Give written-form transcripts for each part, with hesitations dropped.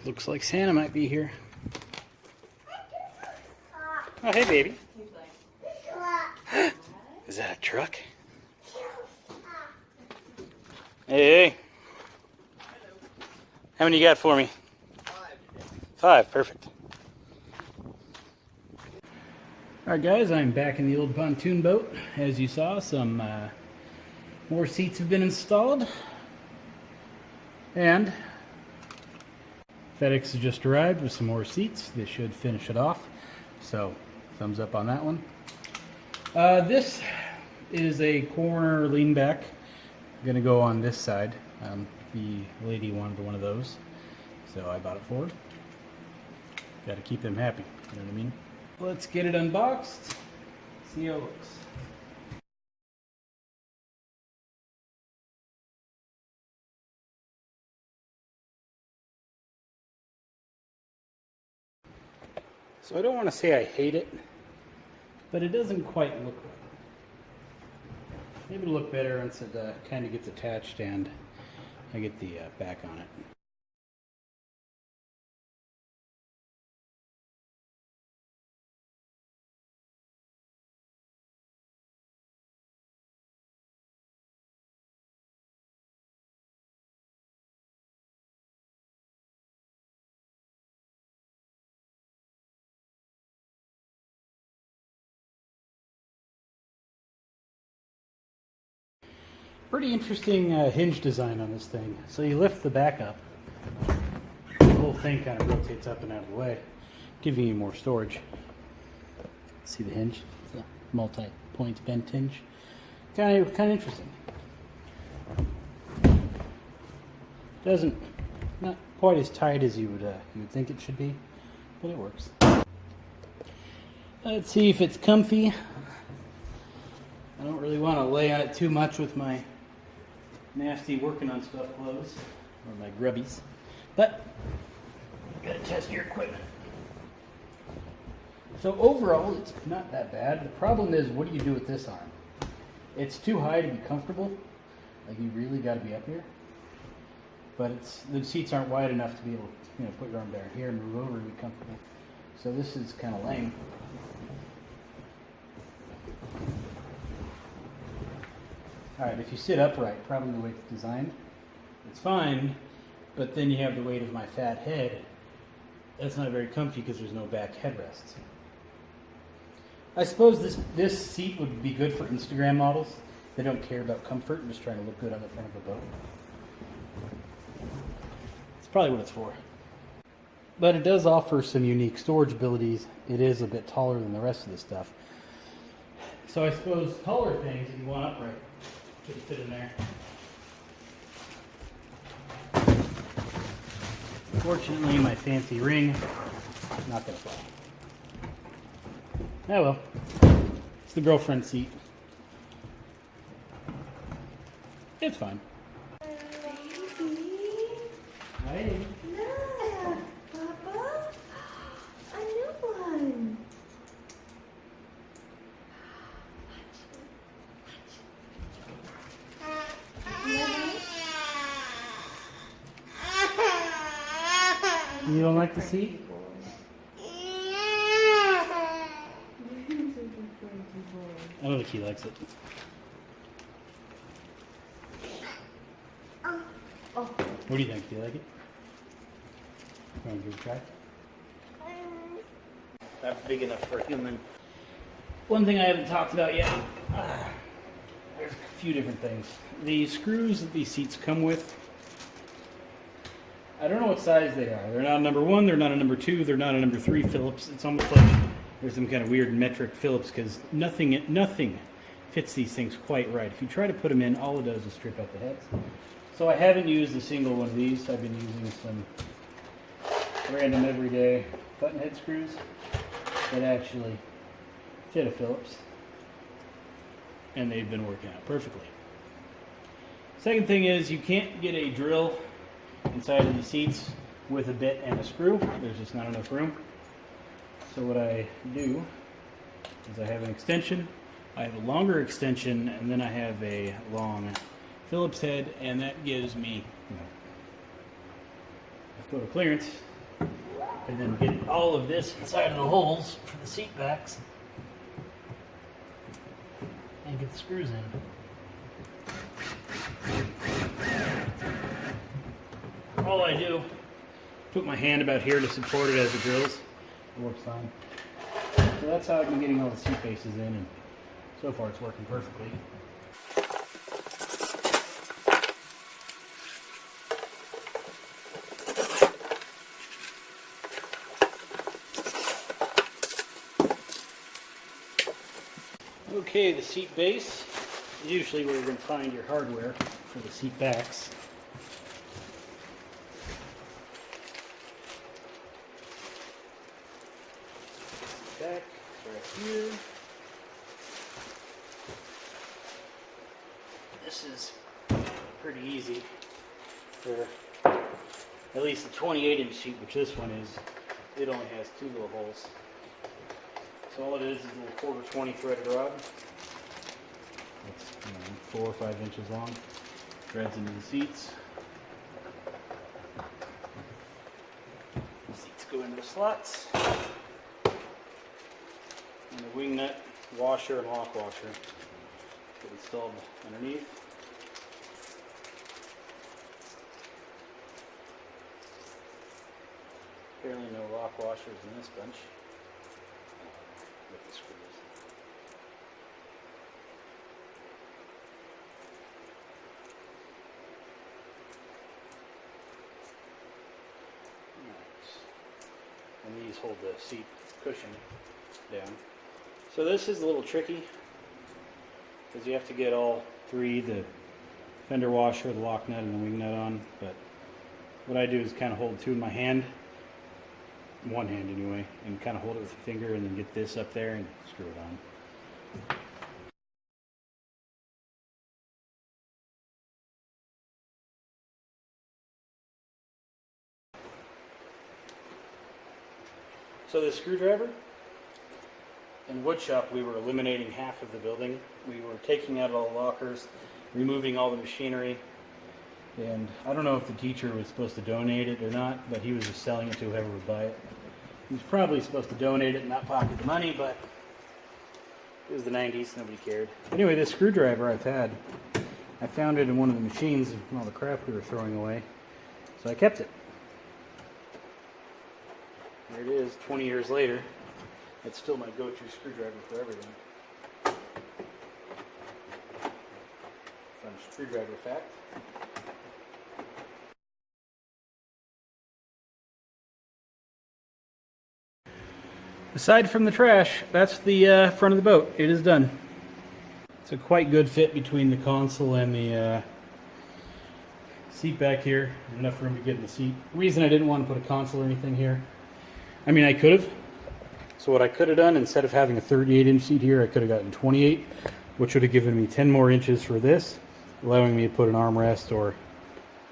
Looks like Santa might be here. Oh, hey, baby. Is that a truck? Hey. How many you got for me? 5, perfect. Alright guys, I'm back in the old pontoon boat. As you saw, some more seats have been installed. And FedEx has just arrived with some more seats. This should finish it off. So, thumbs up on that one. This is a corner lean back. I'm going to go on this side. The lady wanted one of those, so I bought it for her. Got to keep them happy, you know what I mean? Let's get it unboxed, see how it looks. So I don't want to say I hate it, but it doesn't quite look right. Maybe it'll look better once it kind of gets attached and I get the back on it. Pretty interesting hinge design on this thing. So you lift the back up, the whole thing kind of rotates up and out of the way, giving you more storage. See the hinge? It's a multi-point bent hinge. Kind of interesting. Doesn't, not quite as tight as you would think it should be, but it works. Let's see if it's comfy. I don't really want to lay on it too much with my nasty working on stuff clothes, or my grubbies, but you gotta test your equipment. So overall, it's not that bad. The problem is, what do you do with this arm? It's too high to be comfortable. Like, you really got to be up here. But the seats aren't wide enough to be able to, put your arm down here and move over and be comfortable. So this is kind of lame. Alright, if you sit upright, probably the way it's designed, it's fine, but then you have the weight of my fat head. That's not very comfy because there's no back headrest. I suppose this seat would be good for Instagram models. They don't care about comfort and just trying to look good on the front of a boat. It's probably what it's for. But it does offer some unique storage abilities. It is a bit taller than the rest of the stuff. So I suppose taller things, if you want upright, should fit in there. Fortunately, my fancy ring, not gonna fly. Oh well, it's the girlfriend seat. It's fine. Hey. Look, Papa, a new one. You don't like the seat? I don't think he likes it. What do you think? Do you like it? Want to give it a try? Not big enough for a human. One thing I haven't talked about yet. There's a few different things. The screws that these seats come with, I don't know what size they are. They're not a number 1, they're not a number 2, they're not a number 3 Phillips. It's almost like there's some kind of weird metric Phillips because nothing fits these things quite right. If you try to put them in, all it does is strip out the heads. So I haven't used a single one of these. I've been using some random everyday button head screws that actually fit a Phillips. And they've been working out perfectly. Second thing is, you can't get a drill inside of the seats with a bit and a screw. There's just not enough room. So what I do is I have an extension, I have a longer extension, and then I have a long Phillips head, and that gives me a foot of clearance and then get all of this inside of the holes for the seat backs and get the screws in. All I do, put my hand about here to support it as it drills. It works fine. So that's how I've been getting all the seat bases in, and so far it's working perfectly. Okay, the seat base is usually where you're going to find your hardware for the seat backs. Back right here. This is pretty easy for at least a 28-inch seat, which this one is. It only has 2 little holes. So all it is a little quarter 20 threaded rod. It's 4 or 5 inches long. Threads into the seats. The seats go into the slots. And the wing nut washer and lock washer get installed underneath. Apparently no lock washers in this bunch. With the screws. Nice. And these hold the seat cushion down. So this is a little tricky because you have to get all 3, the fender washer, the lock nut, and the wing nut on. But what I do is kind of hold 2 in my hand, one hand anyway, and kind of hold it with a finger and then get this up there and screw it on. So the screwdriver, in woodshop we were eliminating half of the building. We were taking out all the lockers, removing all the machinery, and I don't know if the teacher was supposed to donate it or not, but he was just selling it to whoever would buy it. He was probably supposed to donate it and not pocket the money, but it was the 90s, nobody cared. Anyway, this screwdriver I've had, I found it in one of the machines and all the crap we were throwing away, so I kept it. There it is, 20 years later. It's still my go-to screwdriver for everything. Fun screwdriver fact. Aside from the trash, that's the front of the boat. It is done. It's a quite good fit between the console and the seat back here. Enough room to get in the seat. The reason I didn't want to put a console or anything here, I mean, I could have. So what I could have done, instead of having a 38-inch seat here, I could have gotten 28, which would have given me 10 more inches for this, allowing me to put an armrest or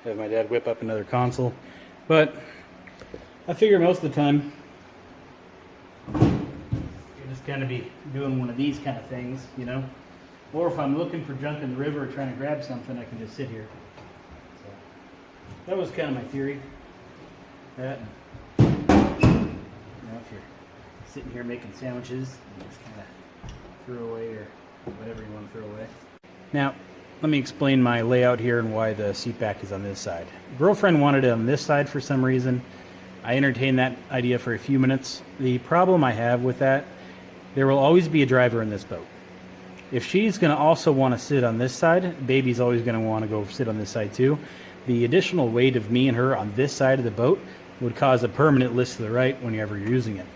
have my dad whip up another console. But I figure most of the time, you're just going to be doing one of these kind of things, you know? Or if I'm looking for junk in the river or trying to grab something, I can just sit here. So that was kind of my theory. That, you know, if you're sitting here making sandwiches, you just kind of throw away or whatever you want to throw away. Now, let me explain my layout here and why the seat back is on this side. Girlfriend wanted it on this side for some reason. I entertained that idea for a few minutes. The problem I have with that, there will always be a driver in this boat. If she's going to also want to sit on this side, baby's always going to want to go sit on this side too. The additional weight of me and her on this side of the boat would cause a permanent list to the right whenever you're using it.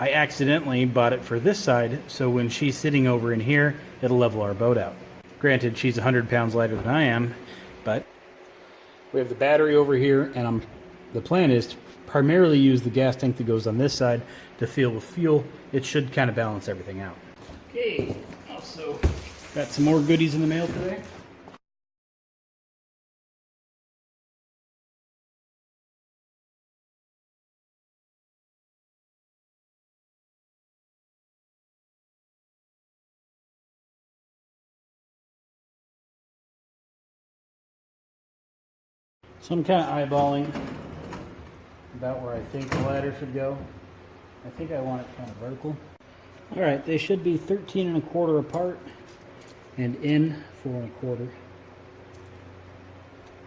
I accidentally bought it for this side, so when she's sitting over in here, it'll level our boat out. Granted, she's 100 pounds lighter than I am, but we have the battery over here, and the plan is to primarily use the gas tank that goes on this side to fill with fuel. It should kind of balance everything out. Okay, also got some more goodies in the mail today. So I'm kind of eyeballing about where I think the ladder should go. I think I want it kind of vertical. All right, they should be 13 1/4 apart and in 4 1/4.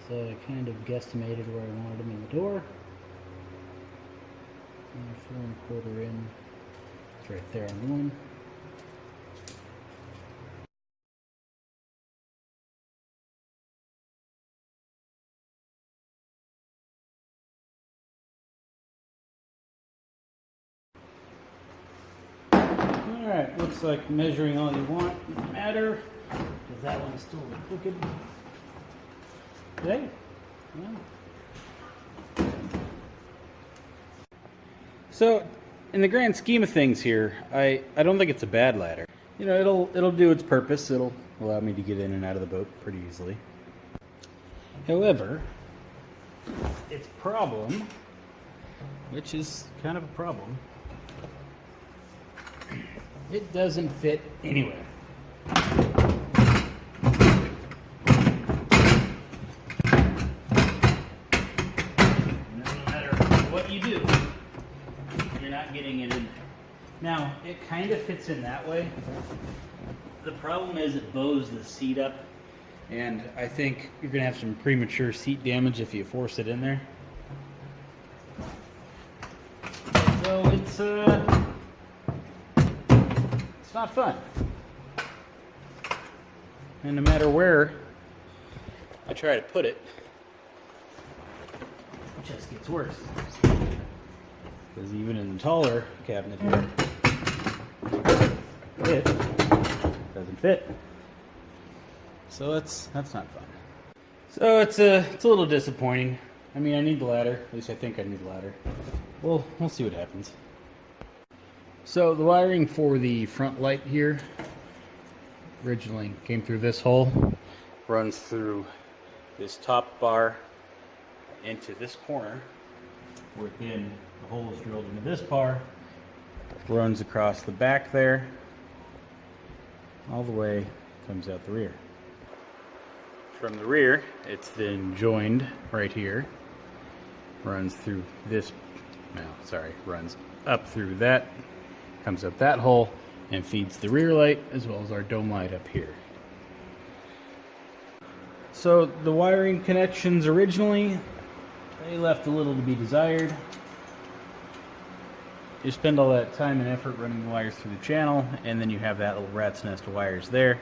So I kind of guesstimated where I wanted them in the door. And 4 1/4 in. It's right there on one. Alright, looks like measuring all you want doesn't matter, because that one is still crooked. Okay. Yeah. So, in the grand scheme of things here, I don't think it's a bad ladder. You know, it'll do its purpose. It'll allow me to get in and out of the boat pretty easily. However, its problem, which is kind of a problem, it doesn't fit anywhere. No matter what you do, you're not getting it in there. Now, it kind of fits in that way. The problem is it bows the seat up, and I think you're going to have some premature seat damage if you force it in there. So it's not fun. And no matter where I try to put it, it just gets worse. Because even in the taller cabinet here, it doesn't fit. So that's not fun. So it's a little disappointing. I mean, I need the ladder. At least I think I need the ladder. We'll see what happens. So the wiring for the front light here originally came through this hole, runs through this top bar into this corner, where then the hole is drilled into this bar, runs across the back there, all the way comes out the rear. From the rear, it's then joined right here, runs through this, runs up through that, comes up that hole, and feeds the rear light as well as our dome light up here. So the wiring connections originally, they left a little to be desired. You spend all that time and effort running the wires through the channel, and then you have that little rat's nest of wires there.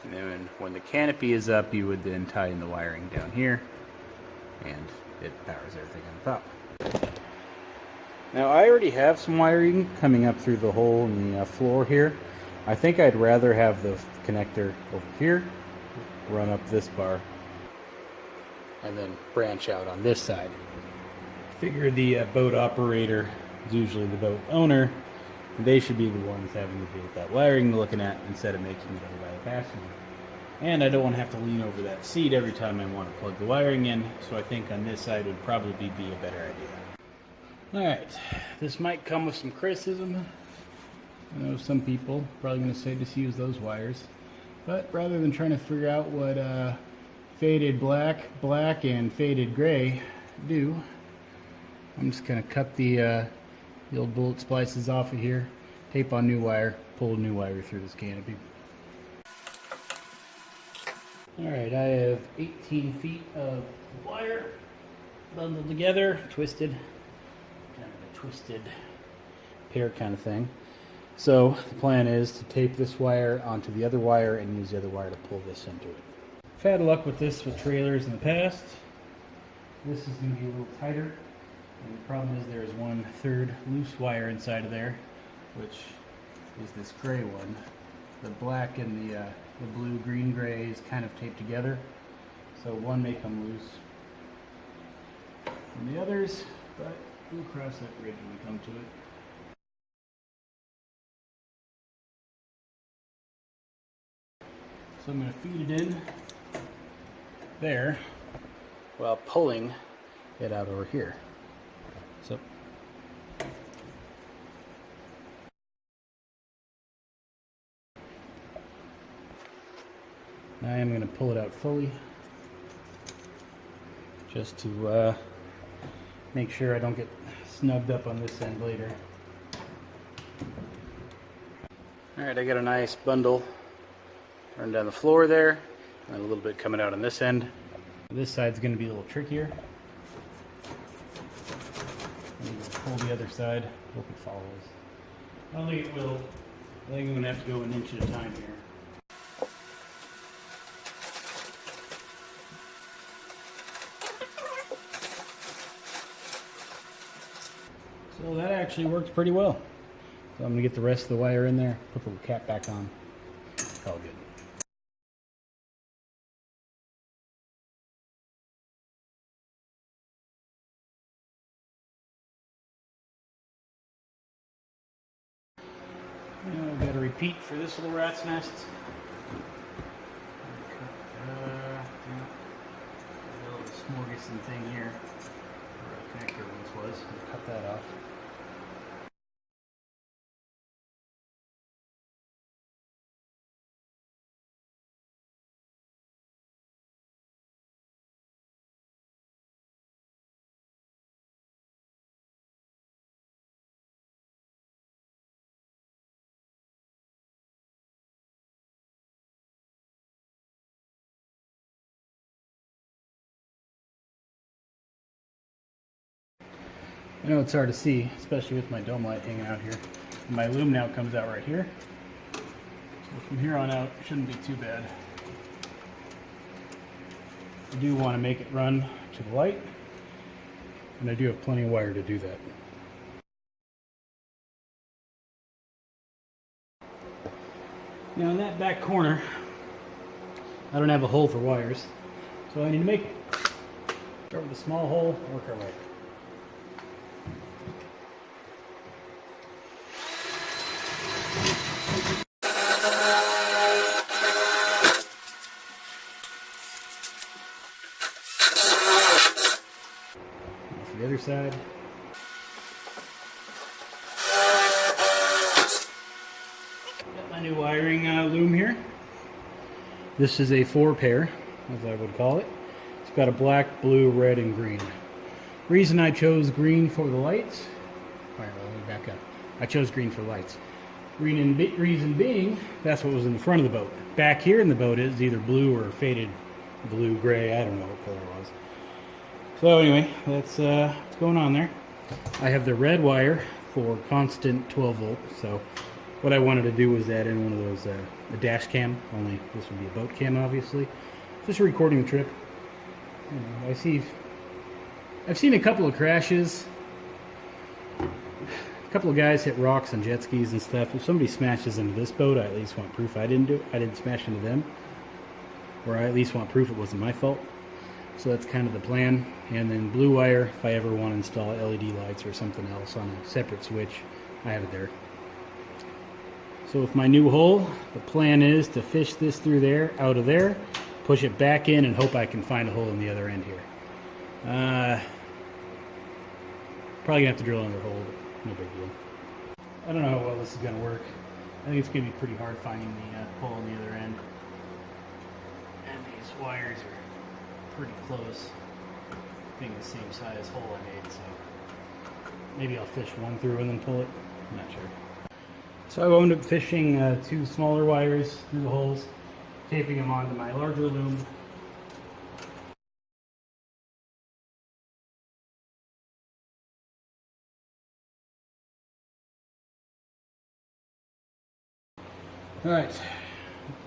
And then when the canopy is up, you would then tie in the wiring down here, and it powers everything on top. Now, I already have some wiring coming up through the hole in the floor here. I think I'd rather have the connector over here, run up this bar, and then branch out on this side. Figure the boat operator is usually the boat owner, and they should be the ones having to deal with that wiring they're looking at instead of making it over by the passenger. And I don't want to have to lean over that seat every time I want to plug the wiring in, so I think on this side would probably be a better idea. Alright, this might come with some criticism. I know some people probably going to say just use those wires. But rather than trying to figure out what faded black, and faded gray do, I'm just going to cut the old bullet splices off of here, tape on new wire, pull new wire through this canopy. Alright, I have 18 feet of wire bundled together, twisted. Kind of a twisted pair kind of thing. So the plan is to tape this wire onto the other wire and use the other wire to pull this into it. I've had luck with this with trailers in the past. This is going to be a little tighter. And the problem is there is 1/3 loose wire inside of there, which is this gray one. The black and the blue, green, gray is kind of taped together. So one may come loose from the others, but we'll cross that bridge when we come to it. So I'm going to feed it in there while pulling it out over here. So now I am going to pull it out fully just to make sure I don't get snugged up on this end later. Alright, I got a nice bundle running down the floor there, and a little bit coming out on this end. This side's going to be a little trickier. Pull the other side, hope it follows. I don't think it will. I think I'm going to have to go an inch at a time here. So that actually worked pretty well. So I'm going to get the rest of the wire in there, put the cap back on. All good. Now I've got to repeat for this little rat's nest. A little smorgasbord thing here, where a connector once was. I'll cut that off. I know it's hard to see, especially with my dome light hanging out here. My loom now comes out right here. So from here on out, it shouldn't be too bad. I do want to make it run to the light, and I do have plenty of wire to do that. Now in that back corner, I don't have a hole for wires, so I need to make it. Start with a small hole, work our way. The other side. Got my new wiring loom here. This is a 4-pair, as I would call it. It's got a black, blue, red, and green. Reason I chose green for the lights. Alright, well, let me back up. I chose green for lights. Reason being, that's what was in the front of the boat. Back here in the boat is either blue or faded blue, gray. I don't know what color it was. So anyway, that's what's going on there. I have the red wire for constant 12 volt. So what I wanted to do was add in one of those, a dash cam, only this would be a boat cam obviously. Just recording the trip. I've seen a couple of crashes. A couple of guys hit rocks on jet skis and stuff. If somebody smashes into this boat, I at least want proof I didn't smash into them. Or I at least want proof it wasn't my fault. So that's kind of the plan. And then blue wire, if I ever want to install LED lights or something else on a separate switch, I have it there. So with my new hole, the plan is to fish this through there, out of there, push it back in, and hope I can find a hole in the other end here. Probably gonna have to drill another hole, but no big deal. I don't know how well this is gonna work. I think it's gonna be pretty hard finding the hole on the other end. And these wires are pretty close, being the same size hole I made, so maybe I'll fish one through and then pull it. I'm not sure. So I wound up fishing 2 smaller wires through the holes, taping them onto my larger loom. Alright,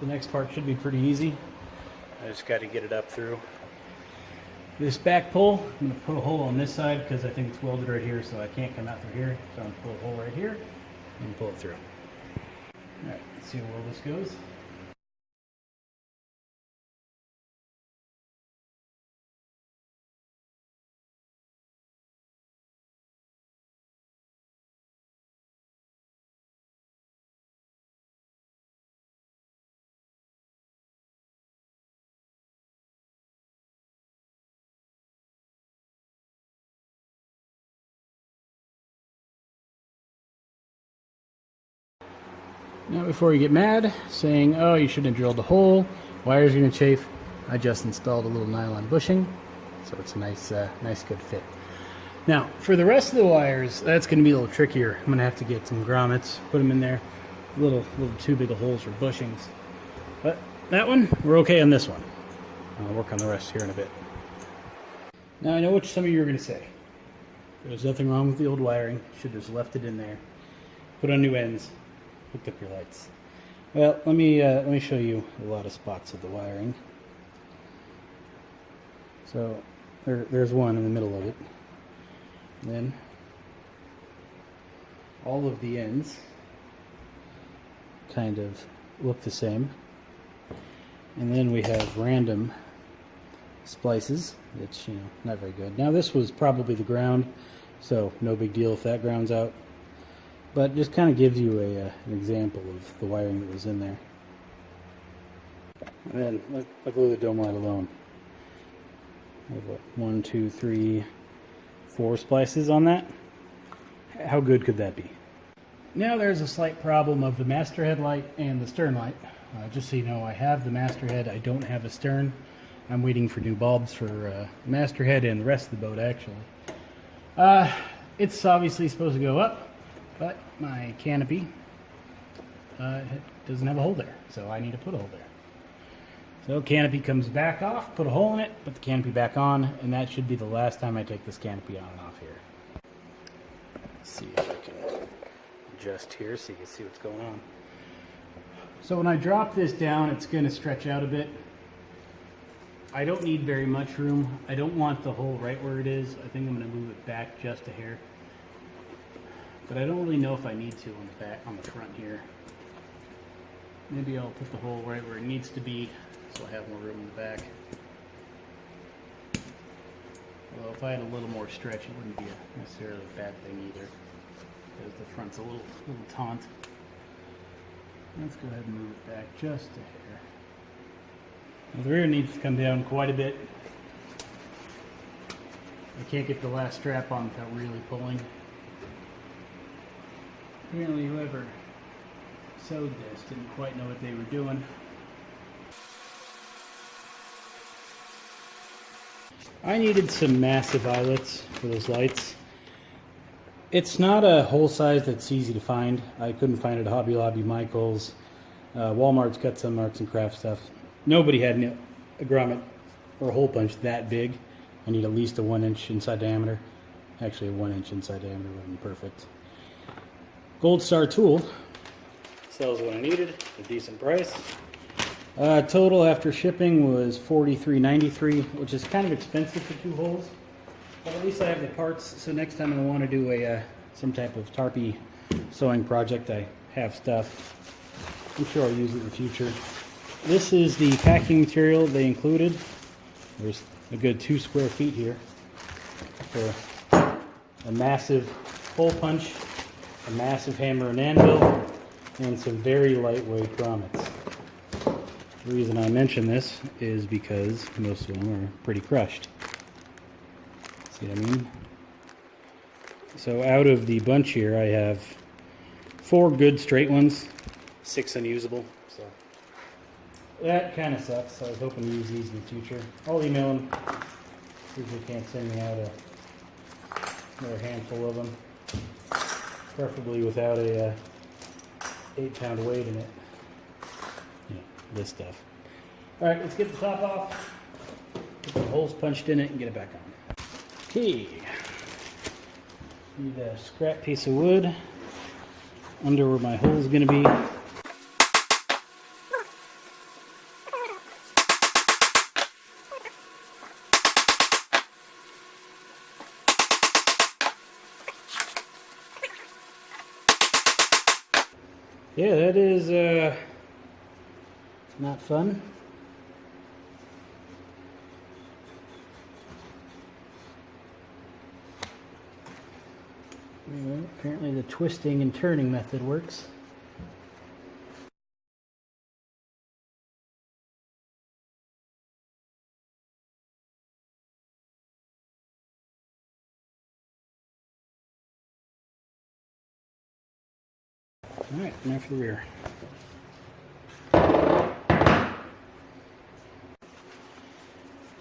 the next part should be pretty easy. I just got to get it up through this back pole. I'm going to put a hole on this side because I think it's welded right here, so I can't come out through here. So I'm going to put a hole right here and pull it through. Alright, let's see how well this goes. Now before you get mad, saying, oh, you shouldn't have drilled a hole, wires are going to chafe, I just installed a little nylon bushing, so it's a nice good fit. Now, for the rest of the wires, that's going to be a little trickier. I'm going to have to get some grommets, put them in there. Little too big of holes for bushings. But that one, we're okay on this one. I'll work on the rest here in a bit. Now, I know what some of you are going to say. There's nothing wrong with the old wiring. Should have just left it in there. Put on new ends. Hooked up your lights. Well, let me show you a lot of spots of the wiring. So there's one in the middle of it. And then all of the ends kind of look the same. And then we have random splices. It's, you know, not very good. Now this was probably the ground, so no big deal if that grounds out. But just kind of gives you an example of the wiring that was in there. And then look at the dome light alone. We have what, 1, 2, 3, 4 splices on that. How good could that be? Now there's a slight problem of the master headlight and the stern light. Just so you know, I have the master head. I don't have a stern. I'm waiting for new bulbs for master head and the rest of the boat, actually. It's obviously supposed to go up, but my canopy doesn't have a hole there, so I need to put a hole there. So canopy comes back off, put a hole in it, put the canopy back on, and that should be the last time I take this canopy on and off here. Let's see if I can adjust here so you can see what's going on. So when I drop this down, it's going to stretch out a bit. I don't need very much room. I don't want the hole right where it is. I think I'm going to move it back just a hair. But I don't really know if I need to on the back, on the front here. Maybe I'll put the hole right where it needs to be so I have more room in the back. Although if I had a little more stretch, it wouldn't be necessarily a bad thing either, because the front's a little taut. Let's go ahead and move it back just a hair. Now the rear needs to come down quite a bit. I can't get the last strap on without really pulling. Apparently whoever sewed this didn't quite know what they were doing. I needed some massive eyelets for those lights. It's not a hole size that's easy to find. I couldn't find it at Hobby Lobby, Michael's. Walmart's got some arts and crafts stuff. Nobody had a grommet or a hole punch that big. I need at least a 1-inch inside diameter. Actually, a 1-inch inside diameter would have been perfect. Gold Star Tool sells what I needed at a decent price. Total after shipping was $43.93, which is kind of expensive for 2 holes. But at least I have the parts, so next time I want to do some type of tarpy sewing project, I have stuff. I'm sure I'll use it in the future. This is the packing material they included. There's a good 2 square feet here for a massive hole punch, a massive hammer and anvil, and some very lightweight grommets. The reason I mention this is because most of them are pretty crushed. See what I mean? So out of the bunch here, I have 4 good straight ones, 6 unusable. So that kind of sucks. I was hoping to use these in the future. I'll email them. See if they can't send me out another handful of them. Preferably without a 8-pound weight in it. You know, this stuff. Alright, let's get the top off. Get the holes punched in it and get it back on. Okay. Need a scrap piece of wood under where my hole is going to be. Yeah, that is not fun. Well, apparently the twisting and turning method works. Alright, now for the rear.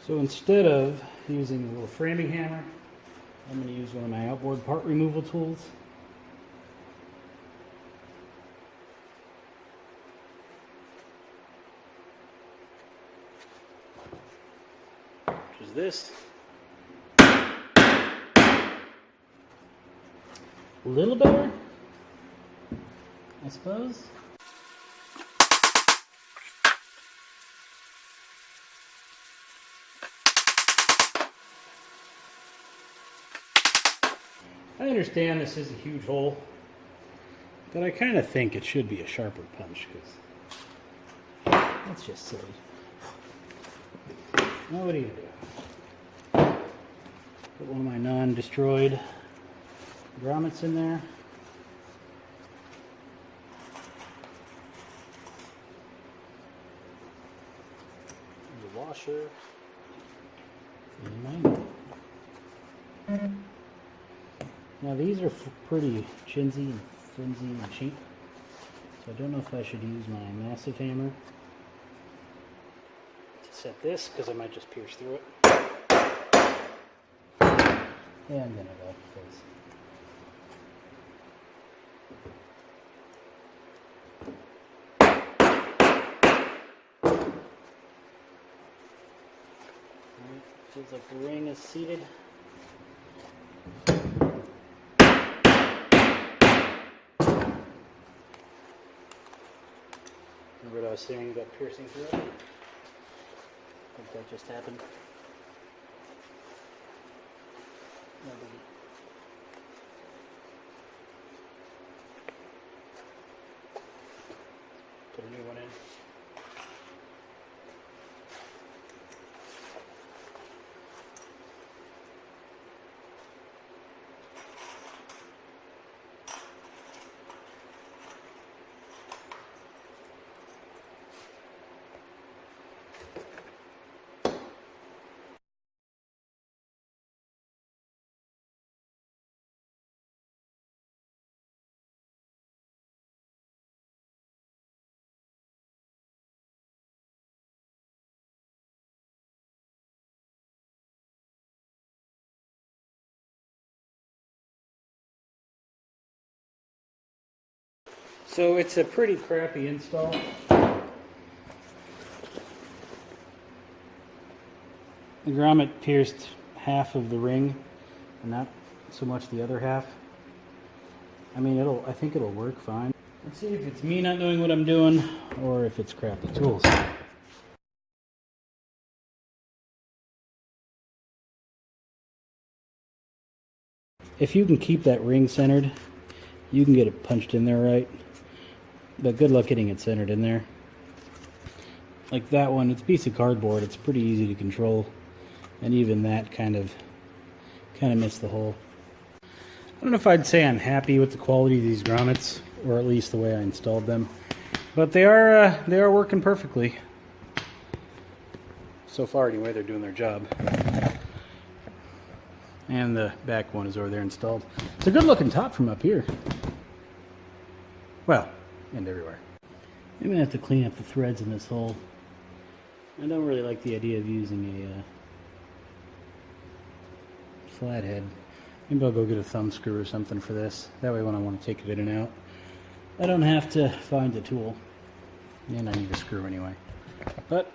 So instead of using a little framing hammer, I'm going to use one of my outboard part removal tools. Which is this. A little better, I suppose. I understand this is a huge hole, but I kind of think it should be a sharper punch because that's just silly. Now what do you do? Put one of my non-destroyed grommets in there. The washer. And my nut. Now these are pretty chintzy and flimsy and cheap, so I don't know if I should use my massive hammer to set this, because I might just pierce through it. Yeah, I'm gonna go, because feels like the ring is seated. Remember what I was saying about piercing through it? I think that just happened. No biggie. Put a new one in. So it's a pretty crappy install. The grommet pierced half of the ring and not so much the other half. I mean, I think it'll work fine. Let's see if it's me not knowing what I'm doing or if it's crappy tools. If you can keep that ring centered, you can get it punched in there right. But good luck getting it centered in there. Like that one, it's a piece of cardboard. It's pretty easy to control. And even that kind of missed the hole. I don't know if I'd say I'm happy with the quality of these grommets, or at least the way I installed them. But they are working perfectly. So far anyway, they're doing their job. And the back one is over there installed. It's a good looking top from up here. Well, and everywhere. I'm going to have to clean up the threads in this hole. I don't really like the idea of using a flathead. Maybe I'll go get a thumb screw or something for this. That way when I want to take it in and out, I don't have to find a tool. And I need a screw anyway. But,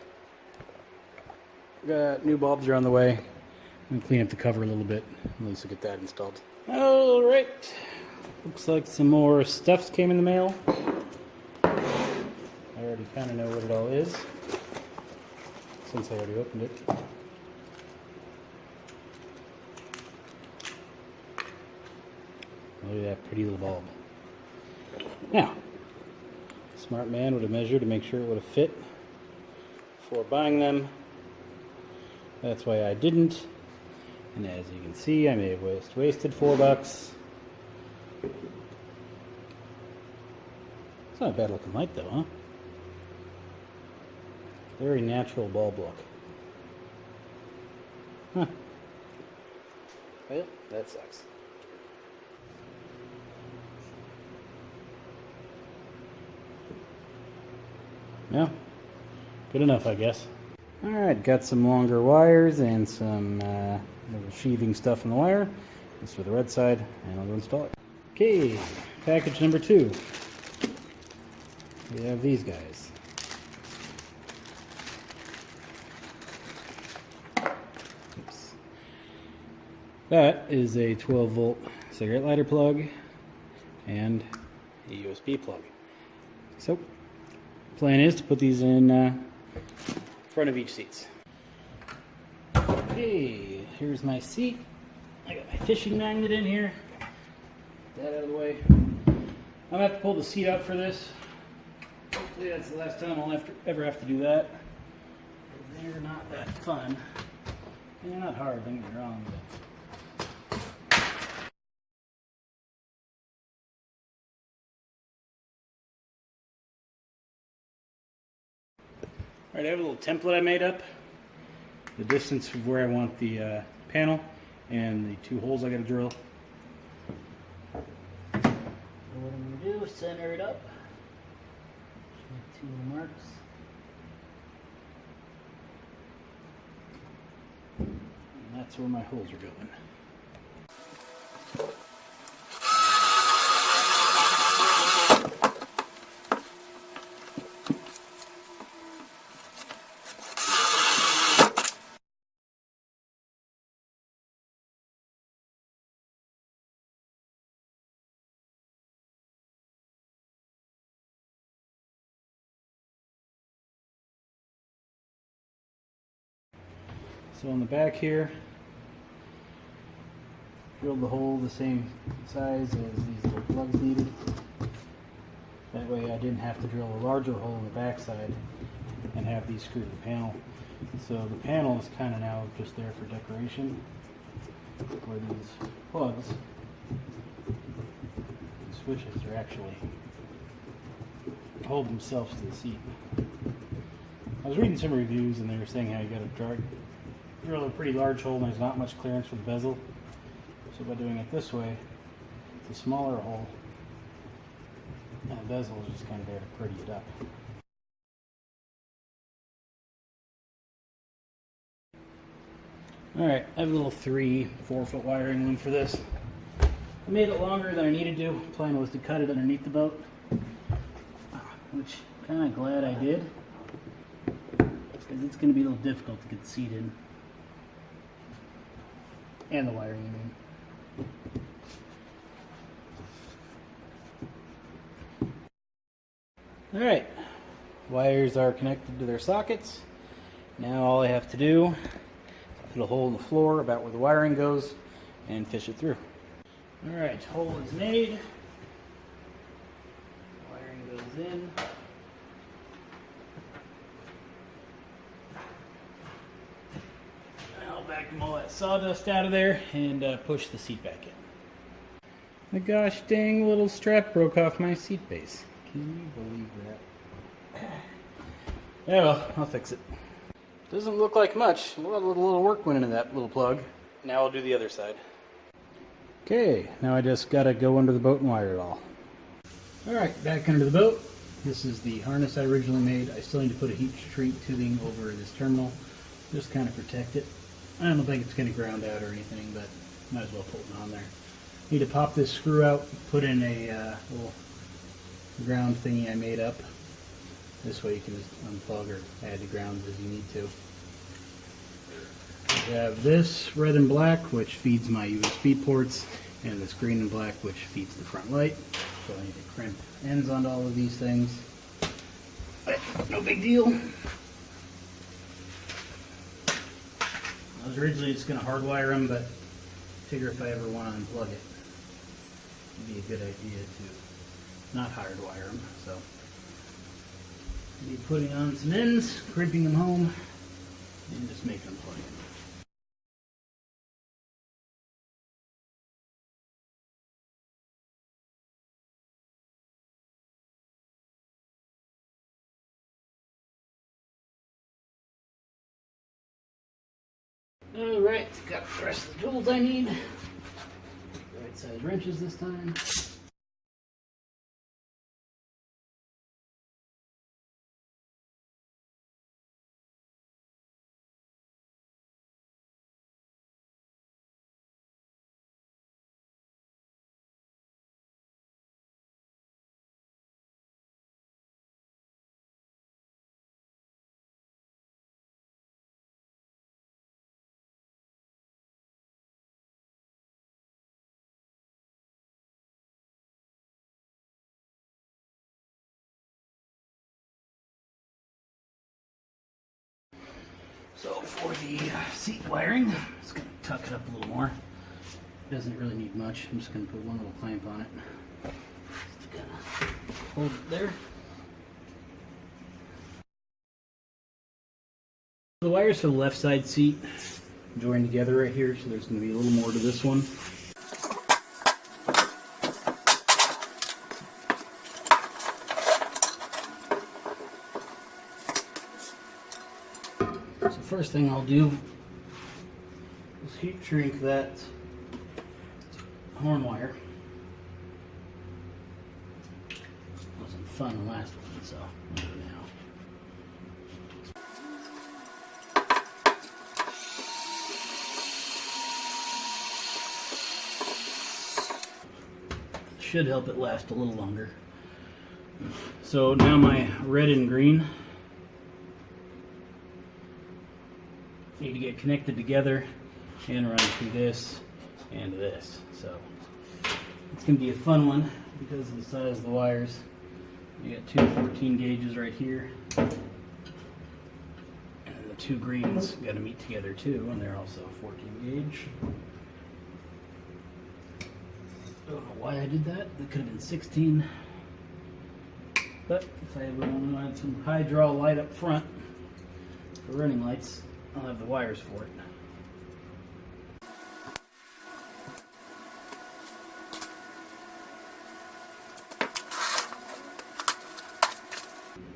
new bulbs are on the way. I'm going to clean up the cover a little bit. At least I'll get that installed. Alright. Looks like some more stuff came in the mail. I already kind of know what it all is, since I already opened it. Look at that pretty little bulb. Now, a smart man would have measured to make sure it would have fit before buying them. That's why I didn't. And as you can see, I may have wasted $4. It's not a bad looking light though, huh? Very natural bulb look. Huh. Well, that sucks. Yeah, good enough, I guess. Alright, got some longer wires and some little sheathing stuff in the wire. This for the red side, and I'll go install it. Okay, package number 2. We have these guys. Oops. That is a 12 volt cigarette lighter plug and a USB plug. So, plan is to put these in front of each seats. Okay, here's my seat. I got my fishing magnet in here. Get that out of the way. I'm gonna have to pull the seat out for this. Hopefully that's the last time I'll ever have to do that. They're not that fun. And they're not hard, don't get me wrong, but alright, I have a little template I made up. The distance of where I want the panel and the 2 holes I gotta drill. So what I'm gonna do is center it up. Make 2 marks. And that's where my holes are going. So on the back here, drilled the hole the same size as these little plugs needed. That way I didn't have to drill a larger hole in the back side and have these screw to the panel. So the panel is kind of now just there for decoration, where these plugs and switches are actually hold themselves to the seat. I was reading some reviews and they were saying how you got to drill a pretty large hole and there's not much clearance for the bezel. So by doing it this way, it's a smaller hole and the bezel is just kind of there to pretty it up. Alright, I have a little 3-4 foot wiring loom for this. I made it longer than I needed to. The plan was to cut it underneath the boat, which I'm kind of glad I did, because it's going to be a little difficult to get the seat in. And the wiring, I mean. Alright, wires are connected to their sockets. Now all I have to do is put a hole in the floor about where the wiring goes and fish it through. Alright, hole is made. Wiring goes in. I'll vacuum all that sawdust out of there and push the seat back in. The gosh dang little strap broke off my seat base. Can you believe that? Yeah, well, I'll fix it. Doesn't look like much. A little work went into that little plug. Now I'll do the other side. Okay, now I just gotta go under the boat and wire it all. Alright, back under the boat. This is the harness I originally made. I still need to put a heat shrink tubing over this terminal, just kind of protect it. I don't think it's going to ground out or anything, but might as well put it on there. Need to pop this screw out, put in a little ground thingy I made up. This way you can just unplug or add the grounds as you need to. We have this red and black, which feeds my USB ports, and this green and black, which feeds the front light. So I need to crimp ends onto all of these things. But no big deal. I was originally just going to hardwire them, but I figure if I ever want to unplug it, it'd be a good idea to not hardwire them. So I'll be putting on some ends, crimping them home, and just making them plug in. Alright, got the rest of the tools I need. Right size wrenches this time. So for the seat wiring, I'm just going to tuck it up a little more. Doesn't really need much. I'm just going to put one little clamp on it. Just kind of hold it there. The wires for the left side seat join together right here, so there's going to be a little more to this one. So first thing I'll do is heat shrink that horn wire. Wasn't fun the last one, so I'll do it now. Should help it last a little longer. So now my red and green need to get connected together and run through this and this. So it's going to be a fun one because of the size of the wires. You got two 14 gauges right here, and the two greens got to meet together too, and they're also 14 gauge. Don't know why I did that. That could have been 16. But if I ever wanted some high draw light up front for running lights, I'll have the wires for it.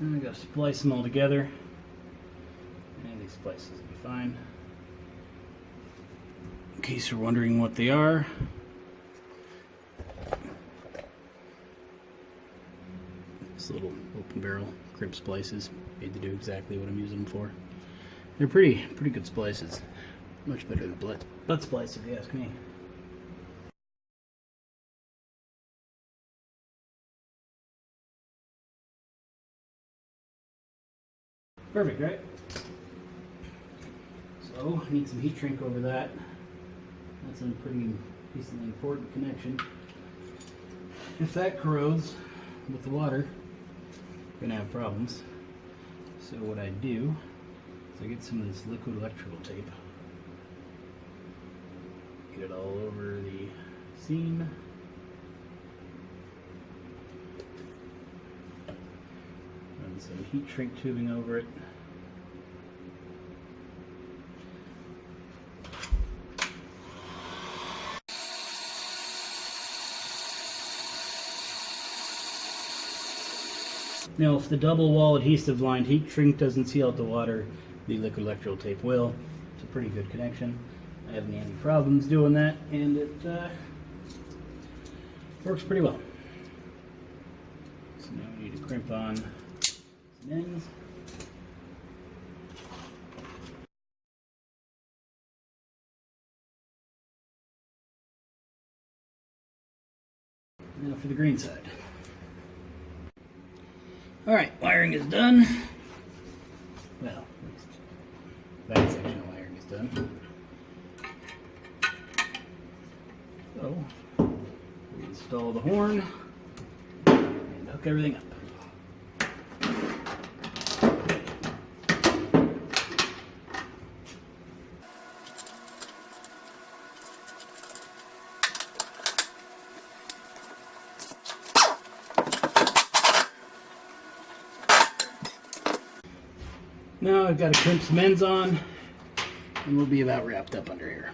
And I gotta splice them all together. And these splices will be fine. In case you're wondering what they are, this little open barrel crimp splices made to do exactly what I'm using them for. They're pretty good splices. Much better than butt splice if you ask me. Perfect, right? So, I need some heat shrink over that. That's a pretty decently important connection. If that corrodes with the water, you're gonna have problems. So what I do is I get some of this liquid electrical tape. Get it all over the seam. Run some heat shrink tubing over it. Now, if the double wall adhesive lined heat shrink doesn't seal out the water, the liquid electrical tape will. It's a pretty good connection. I haven't had any problems doing that, and it works pretty well. So now we need to crimp on some ends. Now for the green side. Alright, wiring is done. Well, at least that section of wiring is done. So, we install the horn and hook everything up. Now I've got to crimp some ends on, and we'll be about wrapped up under here.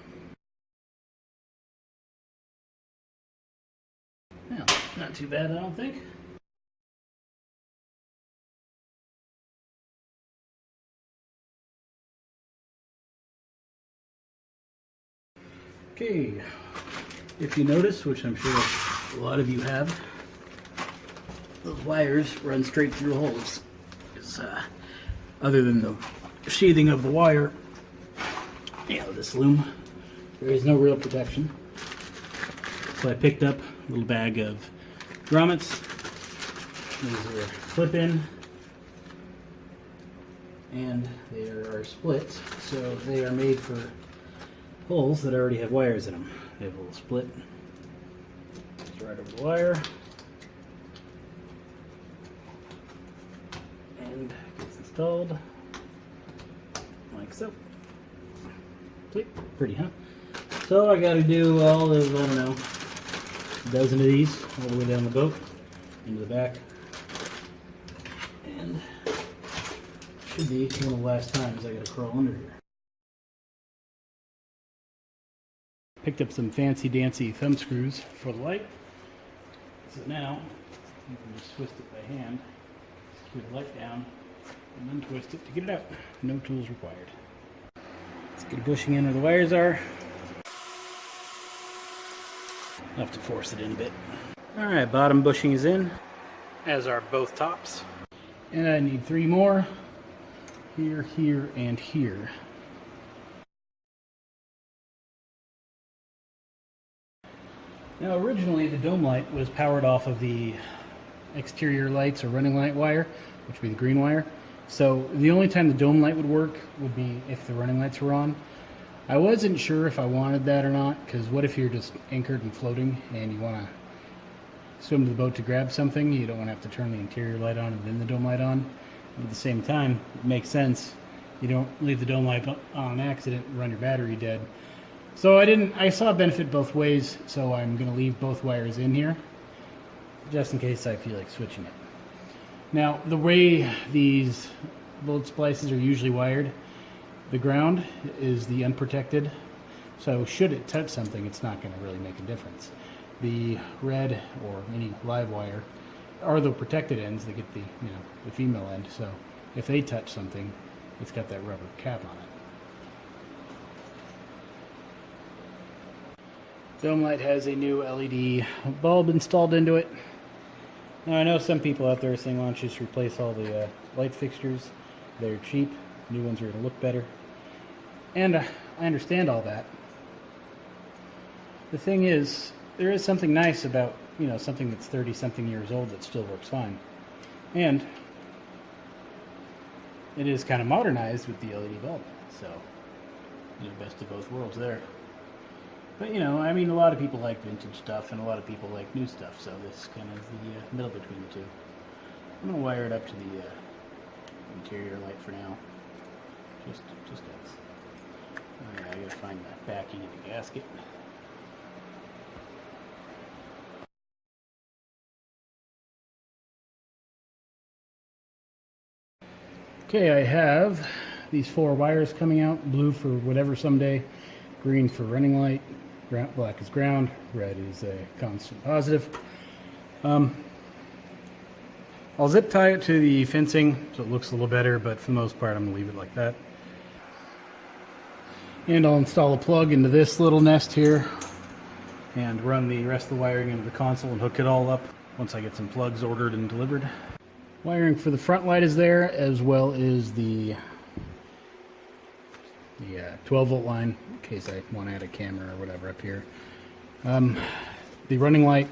Well, not too bad, I don't think. Okay, if you notice, which I'm sure a lot of you have, those wires run straight through holes. Other than the sheathing of the wire, this loom, there is no real protection. So I picked up a little bag of grommets. These are clip-in, and they are split, so they are made for holes that already have wires in them. They have a little split. It's right over the wire. And gets installed. My like so. See? Pretty, huh? So I gotta do all of, I don't know, a dozen of these all the way down the boat, into the back. And should be one of the last times I gotta crawl under here. Picked up some fancy dancy thumb screws for the light. So now you can just twist it by hand, screw the light down, and then twist it to get it out. No tools required. Let's get a bushing in where the wires are. I'll have to force it in a bit. Alright, bottom bushing is in, as are both tops. And I need 3 more. Here, here, and here. Now originally the dome light was powered off of the exterior lights or running light wire, which would be the green wire. So the only time the dome light would work would be if the running lights were on. I wasn't sure if I wanted that or not, because what if you're just anchored and floating and you want to swim to the boat to grab something? You don't want to have to turn the interior light on and then the dome light on. But at the same time, it makes sense. You don't leave the dome light on accident and run your battery dead. So I saw a benefit both ways, so I'm going to leave both wires in here, just in case I feel like switching it. Now, the way these bolt splices are usually wired, the ground is the unprotected, so should it touch something, it's not going to really make a difference. The red or any live wire are the protected ends that get the female end, so if they touch something, it's got that rubber cap on it. Dome light has a new LED bulb installed into it. Now I know some people out there are saying, why don't you just replace all the light fixtures? They're cheap, new ones are going to look better. And I understand all that. The thing is, there is something nice about, something that's 30-something years old that still works fine. And it is kind of modernized with the LED bulb, so best of both worlds there. But a lot of people like vintage stuff and a lot of people like new stuff, so this kind of is the middle between the two. I'm going to wire it up to the interior light for now. Just as. Alright, I gotta find that backing of the gasket. Okay, I have these 4 wires coming out, blue for whatever someday, green for running light, black is ground, red is a constant positive. I'll zip tie it to the fencing so it looks a little better, but for the most part I'm going to leave it like that. And I'll install a plug into this little nest here and run the rest of the wiring into the console and hook it all up once I get some plugs ordered and delivered. Wiring for the front light is there, as well as the 12-volt line, in case I want to add a camera or whatever up here. The running light,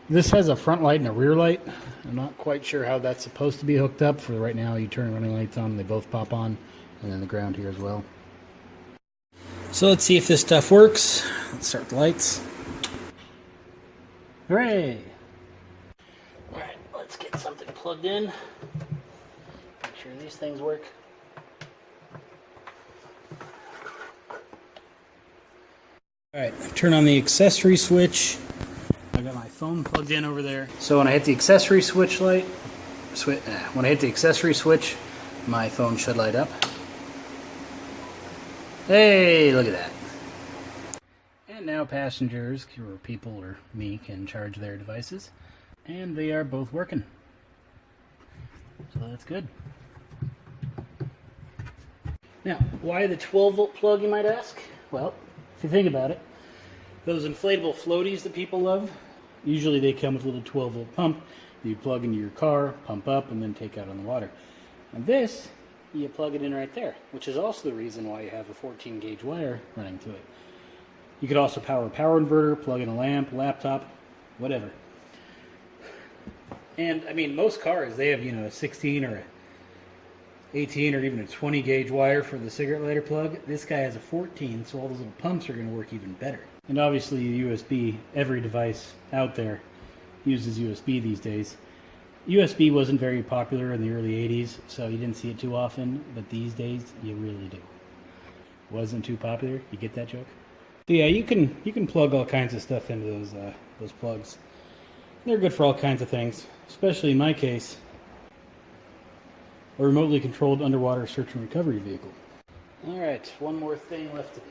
this has a front light and a rear light. I'm not quite sure how that's supposed to be hooked up. For right now, you turn running lights on and they both pop on, and then the ground here as well. So let's see if this stuff works. Let's start the lights. Hooray! Alright, let's get something plugged in. Make sure these things work. Alright, turn on the accessory switch. I got my phone plugged in over there. So when I hit the accessory switch light, when I hit the accessory switch, my phone should light up. Hey, look at that. And now passengers, or people or me, can charge their devices. And they are both working. So that's good. Now, why the 12-volt plug, you might ask? Well, if you think about it, those inflatable floaties that people love, usually they come with a little 12-volt pump that you plug into your car, pump up, and then take out on the water. And this, you plug it in right there, which is also the reason why you have a 14-gauge wire running to it. You could also power a power inverter, plug in a lamp, laptop, whatever. And, most cars, they have, a 16 or a 18 or even a 20-gauge wire for the cigarette lighter plug. This guy has a 14, so all those little pumps are going to work even better. And obviously USB, every device out there uses USB these days. USB wasn't very popular in the early 80s, so you didn't see it too often, but these days you really do. wasn't too popular. You get that joke? So yeah, you can plug all kinds of stuff into those plugs. They're good for all kinds of things, especially in my case, a remotely controlled underwater search and recovery vehicle. All right, one more thing left to do.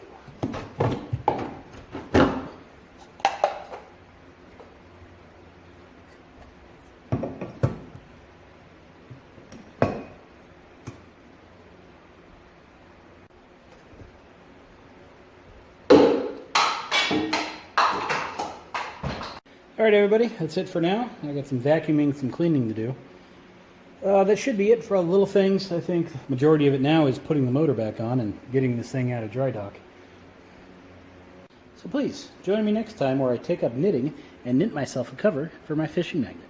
All right, everybody, that's it for now. I got some vacuuming, some cleaning to do. That should be it for all the little things. I think the majority of it now is putting the motor back on and getting this thing out of dry dock. So please, join me next time where I take up knitting and knit myself a cover for my fishing magnet.